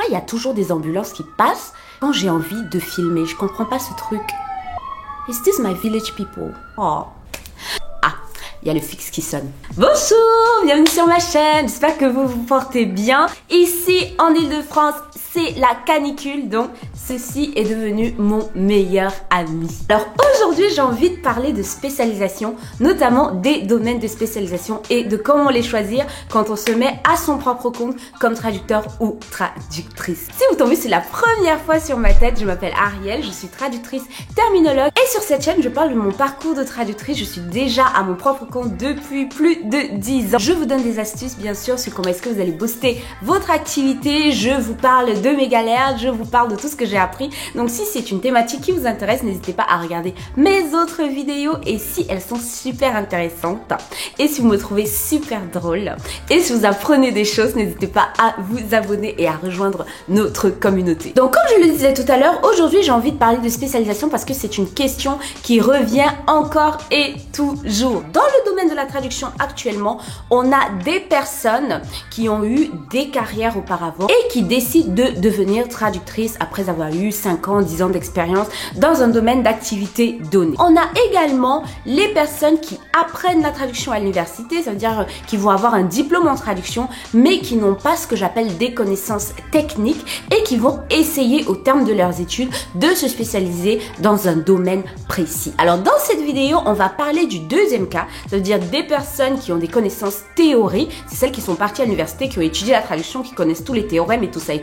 il y a toujours des ambulances qui passent quand j'ai envie de filmer? Je comprends pas ce truc. Is this my village people? Oh. Ah, il y a le fixe qui sonne. Bonjour, bienvenue sur ma chaîne. J'espère que vous vous portez bien. Ici, en Ile-de-France, c'est la canicule, donc ceci est devenu mon meilleur ami. Alors aujourd'hui, j'ai envie de parler de spécialisation, notamment des domaines de spécialisation et de comment les choisir quand on se met à son propre compte comme traducteur ou traductrice. Si vous tombez, c'est la première fois sur ma tête, je m'appelle Ariel, je suis traductrice terminologue et sur cette chaîne, je parle de mon parcours de traductrice. Je suis déjà à mon propre compte depuis plus de 10 ans. Je vous donne des astuces, bien sûr, sur comment est-ce que vous allez booster votre activité. Je vous parle de mes galères, je vous parle de tout ce que j'ai appris. Donc si c'est une thématique qui vous intéresse, n'hésitez pas à regarder mes autres vidéos et si elles sont super intéressantes et si vous me trouvez super drôle et si vous apprenez des choses, n'hésitez pas à vous abonner et à rejoindre notre communauté. Donc comme je le disais tout à l'heure, aujourd'hui j'ai envie de parler de spécialisation parce que c'est une question qui revient encore et toujours. Dans le domaine de la traduction actuellement, on a des personnes qui ont eu des carrières auparavant et qui décident de devenir traductrice après avoir eu 5 ans, 10 ans d'expérience dans un domaine d'activité donné. On a également les personnes qui apprennent la traduction à l'université, ça veut dire qui vont avoir un diplôme en traduction, mais qui n'ont pas ce que j'appelle des connaissances techniques et qui vont essayer au terme de leurs études de se spécialiser dans un domaine précis. Alors dans cette vidéo, on va parler du deuxième cas, ça veut dire des personnes qui ont des connaissances théoriques, c'est celles qui sont parties à l'université, qui ont étudié la traduction, qui connaissent tous les théorèmes et tout ça,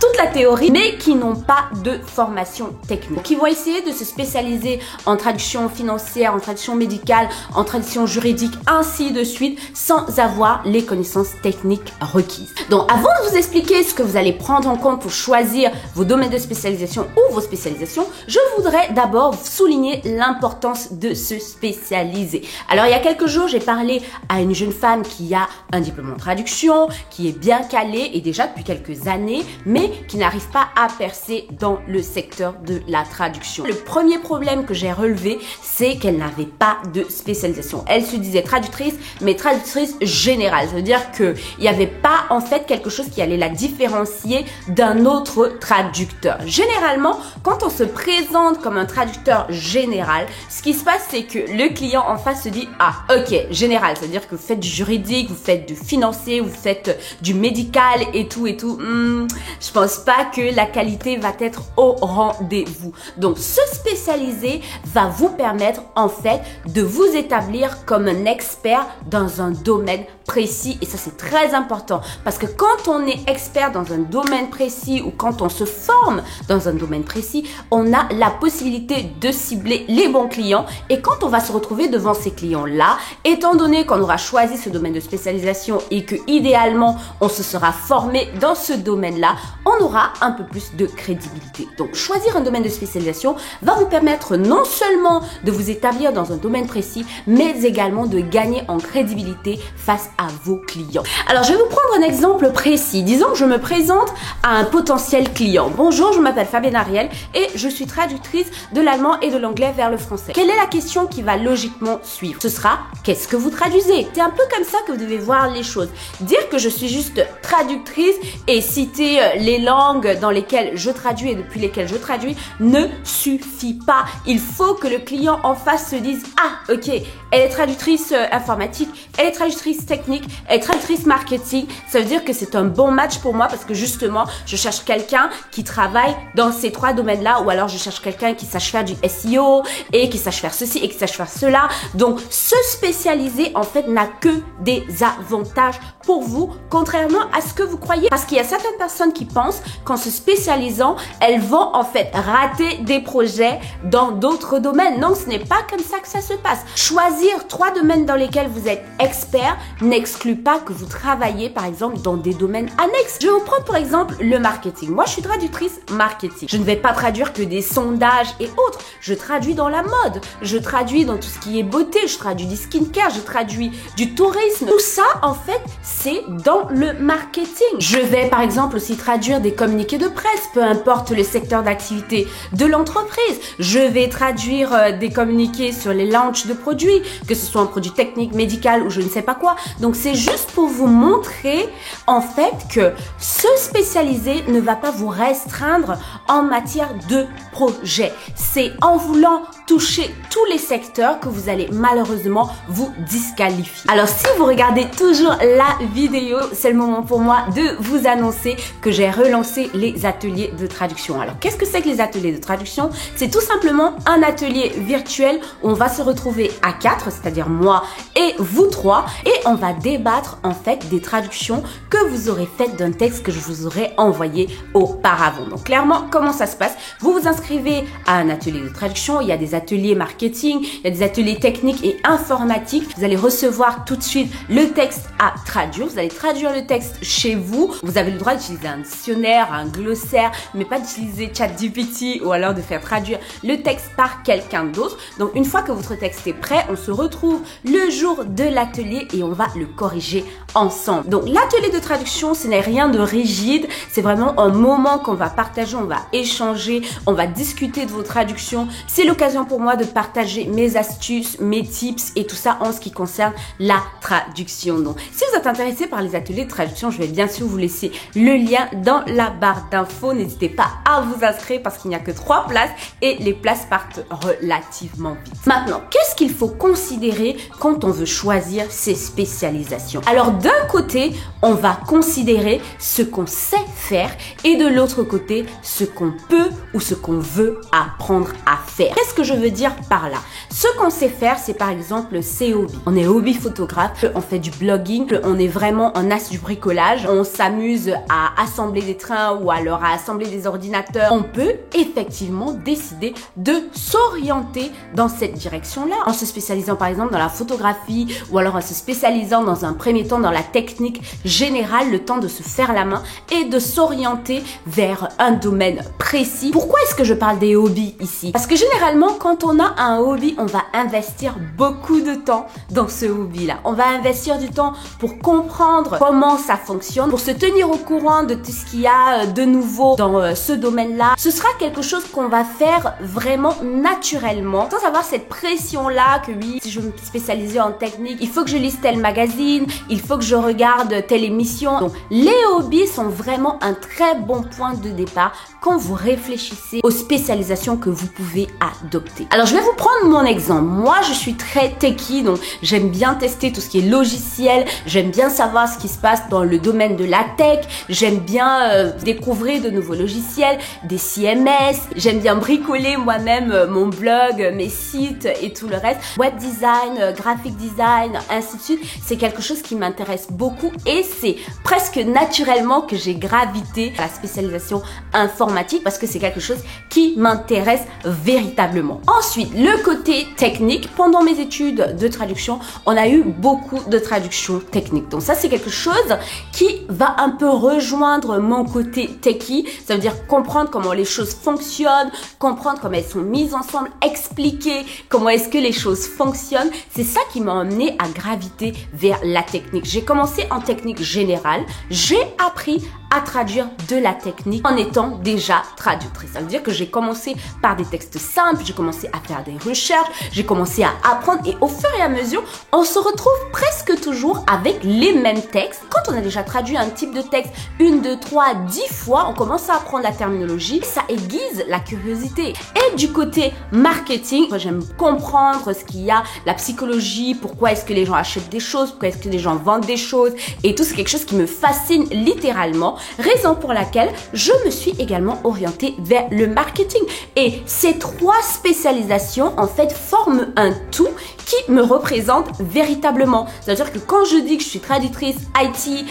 toute la théorie, mais qui n'ont pas de formation technique, qui vont essayer de se spécialiser en traduction financière, en traduction médicale, en traduction juridique, ainsi de suite, sans avoir les connaissances techniques requises. Donc avant de vous expliquer ce que vous allez prendre en compte pour choisir vos domaines de spécialisation ou vos spécialisations, je voudrais d'abord souligner l'importance de se spécialiser. Alors il y a quelques jours, j'ai parlé à une jeune femme qui a un diplôme en traduction, qui est bien calée et déjà depuis quelques années, mais qui n'arrive pas à percer dans le secteur de la traduction. Le premier problème que j'ai relevé, c'est qu'elle n'avait pas de spécialisation. Elle se disait traductrice, mais traductrice générale. Ça veut dire qu'il n'y avait pas en fait quelque chose qui allait la différencier d'un autre traducteur. Généralement, quand on se présente comme un traducteur général, ce qui se passe, c'est que le client en face se dit « Ah, ok, général », c'est-à-dire que vous faites du juridique, vous faites du financier, vous faites du médical et tout. Je pense pas que la qualité va être au rendez-vous. Donc, se spécialiser va vous permettre en fait de vous établir comme un expert dans un domaine précis et ça c'est très important parce que quand on est expert dans un domaine précis ou quand on se forme dans un domaine précis, on a la possibilité de cibler les bons clients et quand on va se retrouver devant ces clients-là, étant donné qu'on aura choisi ce domaine de spécialisation et que idéalement on se sera formé dans ce domaine-là, on aura un peu plus de crédibilité. Donc choisir un domaine de spécialisation va vous permettre non seulement de vous établir dans un domaine précis, mais également de gagner en crédibilité face à vos clients. Alors je vais vous prendre un exemple précis. Disons que je me présente à un potentiel client. Bonjour, je m'appelle Fabienne Ariel et je suis traductrice de l'allemand et de l'anglais vers le français. Quelle est la question qui va logiquement suivre? Ce sera, qu'est-ce que vous traduisez? C'est un peu comme ça que vous devez voir les choses. Dire que je suis juste traductrice et citer les langues dans lesquelles je traduis et depuis lesquelles je traduis ne suffit pas. Il faut que le client en face se dise « Ah, ok, elle est traductrice informatique, elle est traductrice technique, elle est traductrice marketing. » Ça veut dire que c'est un bon match pour moi parce que justement, je cherche quelqu'un qui travaille dans ces 3 domaines-là ou alors je cherche quelqu'un qui sache faire du SEO et qui sache faire ceci et qui sache faire cela. Donc, se spécialiser en fait n'a que des avantages pour vous, contrairement à ce que vous croyez. Parce qu'il y a certaines personnes qui pensent qu'en se spécialisant, elles vont en fait rater des projets dans d'autres domaines. Non, ce n'est pas comme ça que ça se passe. Choisir 3 domaines dans lesquels vous êtes expert n'exclut pas que vous travaillez par exemple dans des domaines annexes. Je vais vous prendre pour exemple le marketing. Moi, je suis traductrice marketing. Je ne vais pas traduire que des sondages et autres. Je traduis dans la mode, je traduis dans tout ce qui est beauté, je traduis du skincare, je traduis du tourisme. Tout ça, en fait, c'est dans le marketing. Je vais par exemple aussi traduire des communiqués de presse, peu importe importe le secteur d'activité de l'entreprise. Je vais traduire des communiqués sur les launchs de produits, que ce soit un produit technique, médical ou je ne sais pas quoi. Donc c'est juste pour vous montrer en fait que se spécialiser ne va pas vous restreindre en matière de projet. C'est en voulant toucher tous les secteurs que vous allez malheureusement vous disqualifier. Alors si vous regardez toujours la vidéo, c'est le moment pour moi de vous annoncer que j'ai relancé les ateliers de traduction. Alors qu'est-ce que c'est que les ateliers de traduction? C'est tout simplement un atelier virtuel où on va se retrouver à 4, c'est-à-dire moi et vous 3, et on va débattre en fait des traductions que vous aurez faites d'un texte que je vous aurais envoyé auparavant. Donc clairement, comment ça se passe? Vous vous inscrivez à un atelier de traduction, il y a des ateliers marketing, il y a des ateliers techniques et informatiques. Vous allez recevoir tout de suite le texte à traduire. Vous allez traduire le texte chez vous. Vous avez le droit d'utiliser un dictionnaire, un glossaire, mais pas d'utiliser ChatGPT ou alors de faire traduire le texte par quelqu'un d'autre. Donc une fois que votre texte est prêt, on se retrouve le jour de l'atelier et on va le corriger ensemble. Donc l'atelier de traduction, ce n'est rien de rigide, c'est vraiment un moment qu'on va partager, on va échanger, on va discuter de vos traductions. C'est l'occasion pour moi de partager mes astuces, mes tips et tout ça en ce qui concerne la traduction. Donc si vous êtes intéressé par les ateliers de traduction, je vais bien sûr vous laisser le lien dans la barre d'infos. N'hésitez pas à vous inscrire parce qu'il n'y a que 3 places et les places partent relativement vite. Maintenant, qu'est-ce qu'il faut considérer quand on veut choisir ses spécialisations? Alors d'un côté, on va considérer ce qu'on sait faire et de l'autre côté, ce qu'on peut ou ce qu'on veut apprendre à faire. Qu'est-ce que je veux dire par là? Ce qu'on sait faire, c'est par exemple ses hobbies. On est hobby photographe, on fait du blogging, on est vraiment un as du bricolage, on s'amuse à assembler des trains ou alors à assembler des ordinateurs. On peut effectivement décider de s'orienter dans cette direction-là en se spécialisant par exemple dans la photographie ou alors en se spécialisant dans un premier temps dans la technique générale, le temps de se faire la main et de s'orienter vers un domaine précis. Pourquoi est-ce que je parle des hobbies ici? Parce que généralement, quand on a un hobby, on va investir beaucoup de temps dans ce hobby-là. On va investir du temps pour comprendre comment ça fonctionne, pour se tenir au courant de tout ce qu'il y a de nouveau dans ce domaine-là. Ce sera quelque chose qu'on va faire vraiment naturellement, sans avoir cette pression-là que oui, si je veux me spécialiser en technique, il faut que je lise tel magazine, il faut que je regarde telle émission. Donc, les hobbies sont vraiment un très bon point de départ quand vous réfléchissez aux spécialisations que vous pouvez adopter. Alors, je vais vous prendre mon exemple. Moi, je suis très techie, donc j'aime bien tester tout ce qui est logiciel, j'aime bien savoir ce qui se passe dans le domaine de la tech, j'aime bien découvrir de nouveaux logiciels, des CMS, j'aime bien bricoler moi-même mon blog, mes sites et tout le reste. Web design, graphic design, ainsi de suite, c'est quelque chose qui m'intéresse beaucoup et c'est presque naturellement que j'ai gravité à la spécialisation informatique parce que c'est quelque chose qui m'intéresse véritablement. Ensuite, le côté technique. Pendant mes études de traduction, on a eu beaucoup de traductions techniques. Donc ça, c'est quelque chose qui va un peu rejoindre mon côté techie. Ça veut dire comprendre comment les choses fonctionnent, comprendre comment elles sont mises ensemble, expliquer comment est-ce que les choses fonctionnent. C'est ça qui m'a emmené à graviter vers la technique. J'ai commencé en technique générale. J'ai appris à traduire de la technique en étant déjà traductrice. Ça veut dire que j'ai commencé par des textes simples, j'ai commencé à faire des recherches, j'ai commencé à apprendre et au fur et à mesure, on se retrouve presque toujours avec les mêmes textes. Quand on a déjà traduit un type de texte 1, 2, 3, 10 fois, on commence à apprendre la terminologie, ça aiguise la curiosité. Et du côté marketing, j'aime comprendre ce qu'il y a, la psychologie, pourquoi est-ce que les gens achètent des choses, pourquoi est-ce que les gens vendent des choses et tout, c'est quelque chose qui me fascine littéralement. Raison pour laquelle je me suis également orientée vers le marketing. Et ces 3 spécialisations, en fait, forment un tout qui me représente véritablement. C'est-à-dire que quand je dis que je suis traductrice IT,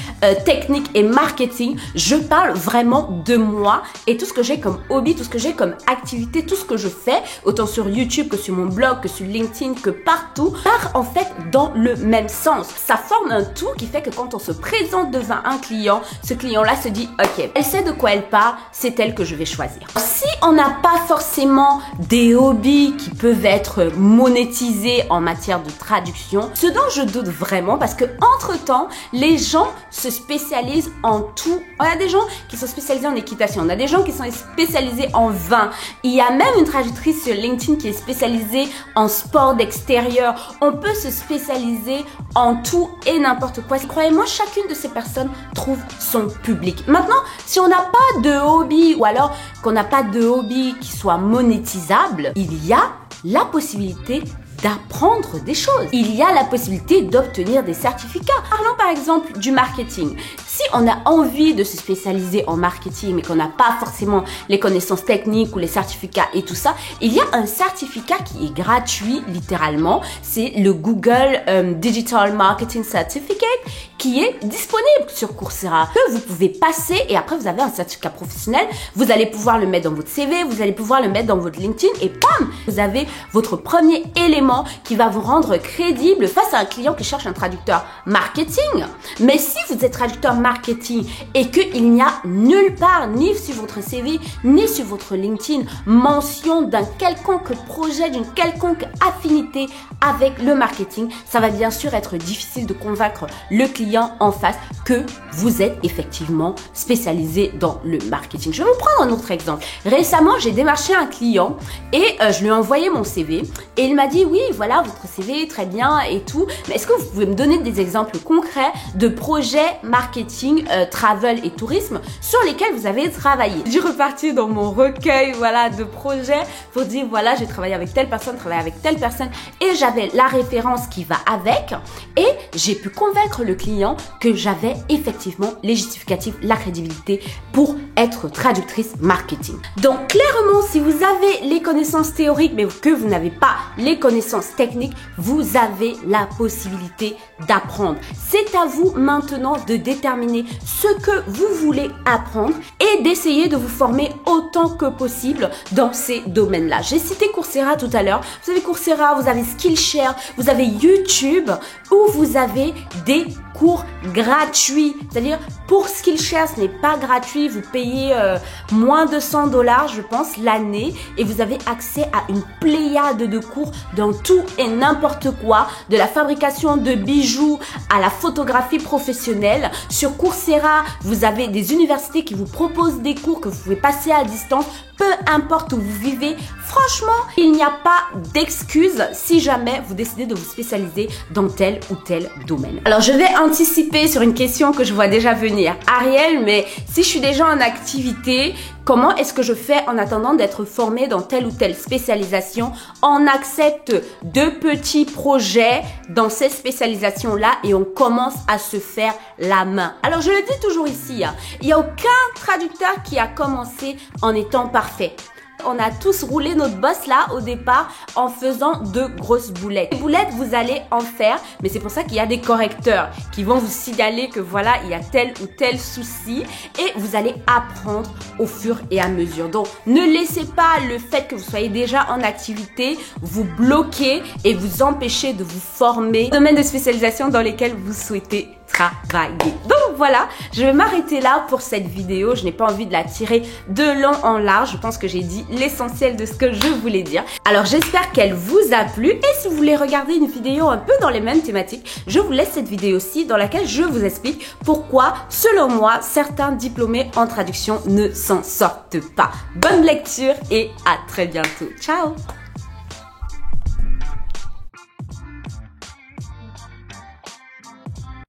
technique et marketing, je parle vraiment de moi et tout ce que j'ai comme hobby, tout ce que j'ai comme activité, tout ce que je fais, autant sur YouTube que sur mon blog, que sur LinkedIn, que partout, part en fait dans le même sens. Ça forme un tout qui fait que quand on se présente devant un client, ce client-là là se dit, ok, elle sait de quoi elle parle, c'est elle que je vais choisir. Si on n'a pas forcément des hobbies qui peuvent être monétisés en matière de traduction, ce dont je doute vraiment, parce que entre-temps, les gens se spécialisent en tout. On a des gens qui sont spécialisés en équitation, on a des gens qui sont spécialisés en vin. Il y a même une traductrice sur LinkedIn qui est spécialisée en sport d'extérieur. On peut se spécialiser en tout et n'importe quoi. Croyez-moi, chacune de ces personnes trouve son public. Maintenant, si on n'a pas de hobby ou alors qu'on n'a pas de hobby qui soit monétisable, il y a la possibilité d'apprendre des choses. Il y a la possibilité d'obtenir des certificats. Parlons par exemple du marketing. Si on a envie de se spécialiser en marketing mais qu'on n'a pas forcément les connaissances techniques ou les certificats et tout ça, il y a un certificat qui est gratuit littéralement. C'est le Google Digital Marketing Certificate qui est disponible sur Coursera, que vous pouvez passer et après vous avez un certificat professionnel. Vous allez pouvoir le mettre dans votre CV, vous allez pouvoir le mettre dans votre LinkedIn et bam, vous avez votre premier élément qui va vous rendre crédible face à un client qui cherche un traducteur marketing. Mais si vous êtes traducteur marketing et qu'il n'y a nulle part, ni sur votre CV, ni sur votre LinkedIn, mention d'un quelconque projet, d'une quelconque affinité avec le marketing, ça va bien sûr être difficile de convaincre le client en face que vous êtes effectivement spécialisé dans le marketing. Je vais vous prendre un autre exemple. Récemment, j'ai démarché un client et je lui ai envoyé mon CV et il m'a dit oui, voilà votre CV, très bien et tout, mais est-ce que vous pouvez me donner des exemples concrets de projets marketing, travel et tourisme sur lesquels vous avez travaillé? J'ai reparti dans mon recueil voilà, de projets pour dire voilà, j'ai travaillé avec telle personne, travaillé avec telle personne et j'avais la référence qui va avec et j'ai pu convaincre le client que j'avais effectivement les justificatifs, la crédibilité pour être traductrice marketing. Donc clairement, si vous avez les connaissances théoriques mais que vous n'avez pas les connaissances techniques, vous avez la possibilité d'apprendre. C'est à vous maintenant de déterminer ce que vous voulez apprendre et d'essayer de vous former autant que possible dans ces domaines-là. J'ai cité Coursera tout à l'heure. Vous avez Coursera, vous avez Skillshare, vous avez YouTube où vous avez des cours gratuits. C'est-à-dire pour Skillshare, ce n'est pas gratuit. Vous payez moins de $100, je pense, l'année et vous avez accès à une pléiade de cours dans tout et n'importe quoi, de la fabrication de bijoux à la photographie professionnelle. Sur Coursera, vous avez des universités qui vous proposent des cours que vous pouvez passer à distance, peu importe où vous vivez. Franchement, il n'y a pas d'excuse si jamais vous décidez de vous spécialiser dans tel ou tel domaine. Alors, je vais anticiper sur une question que je vois déjà venir. Ariel, mais si je suis déjà en activité, comment est-ce que je fais en attendant d'être formée dans telle ou telle spécialisation? On accepte de petits projets dans ces spécialisations-là et on commence à se faire la main. Alors, je le dis toujours ici, hein, il n'y a aucun traducteur qui a commencé en étant parfait. On a tous roulé notre bosse là au départ en faisant de grosses boulettes. Les boulettes, vous allez en faire, mais c'est pour ça qu'il y a des correcteurs qui vont vous signaler que voilà, il y a tel ou tel souci et vous allez apprendre au fur et à mesure. Donc, ne laissez pas le fait que vous soyez déjà en activité vous bloquer et vous empêcher de vous former dans le domaine de spécialisation dans lesquels vous souhaitez travailler. Donc voilà, je vais m'arrêter là pour cette vidéo. Je n'ai pas envie de la tirer de long en large. Je pense que j'ai dit l'essentiel de ce que je voulais dire. Alors j'espère qu'elle vous a plu et si vous voulez regarder une vidéo un peu dans les mêmes thématiques, je vous laisse cette vidéo-ci dans laquelle je vous explique pourquoi, selon moi, certains diplômés en traduction ne s'en sortent pas. Bonne lecture et à très bientôt. Ciao!